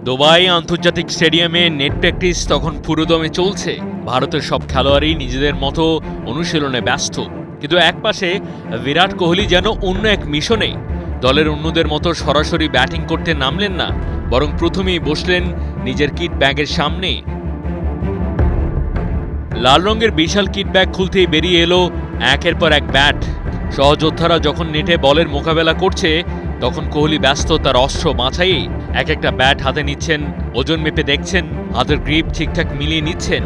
Dubai আন্তর্জাতিক স্টেডিয়ামে net practice তখন পুরোদমে চলছে। ভারতের সব খেলোয়াড়ই নিজেদের মতো অনুশীলনে ব্যস্ত, কিন্তু একপাশে বিরাট কোহলি যেন অন্য এক মিশনে। দলের অন্যদের মতো সরাসরি ব্যাটিং করতে নামলেন না, বরং প্রথমেই বসলেন নিজের কিট ব্যাগের সামনে। লাল রঙের বিশাল কিট ব্যাগ খুলতেই বেরিয়ে এলো একের পর এক ব্যাট। সহযোদ্ধারা যখন নেটে বলের মোকাবেলা করছে, তখন কোহলি ব্যস্ত তার অস্ত্র বাছাইয়ে। এক একটা ব্যাট হাতে নিচ্ছেন, ওজন মেপে দেখছেন, হাতের গ্রিপ ঠিকঠাক মিলিয়ে নিচ্ছেন,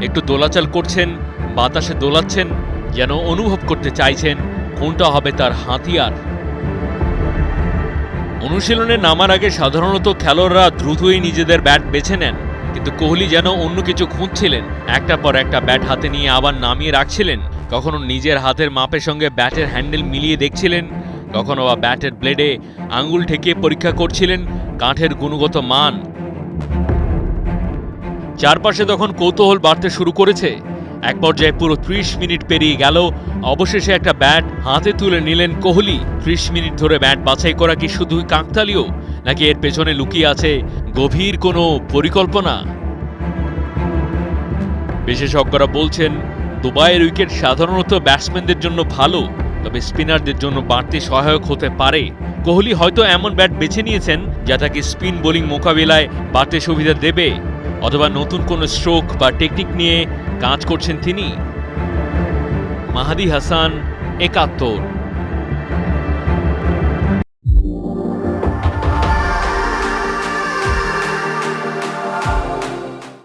একটু দোলাচাল করছেন, বাতাসে দোলাচ্ছেন, যেন অনুভব করতে চাইছেন কোনটা হবে তার হাতিয়ার। অনুশীলনে নামার আগে সাধারণত খেলোয়াড়রা দ্রুতই নিজেদের ব্যাট বেছে নেন, কিন্তু কোহলি যেন অন্য কিছু খুঁজছিলেন। একটা পর একটা ব্যাট হাতে নিয়ে আবার নামিয়ে রাখছিলেন, কখনো নিজের হাতের মাপের সঙ্গে ব্যাটের হ্যান্ডেল মিলিয়ে দেখছিলেন, কখনো বা ব্যাটের ব্লেডে আঙুল ঠেকিয়ে পরীক্ষা করছিলেন কাঠের গুণগত মান। চারপাশে তখন কৌতূহল বাড়তে শুরু করেছে। এক পর্যায়ে পুরো ৩০ মিনিট পেরিয়ে গেল, অবশেষে একটা ব্যাট হাতে তুলে নিলেন কোহলি। ৩০ মিনিট ধরে ব্যাট বাছাই করা কি শুধুই কাকতালীয়, নাকি এর পেছনে লুকিয়ে আছে গভীর কোনো পরিকল্পনা? বিশেষজ্ঞরা বলছেন, দুবাইয়ের উইকেট সাধারণত ব্যাটসম্যানদের জন্য ভালো, তবে স্পিনারদের জন্য বাড়তি সহায়ক হতে পারে। কোহলি হয়তো এমন ব্যাট বেছে নিয়েছেন যা তাকে স্পিন বোলিং মোকাবিলায় বাড়তি সুবিধা দেবে, অথবা নতুন কোনো স্ট্রোক বা টেকনিক নিয়ে কাজ করছেন তিনি। মাহাদি হাসান, ৭১।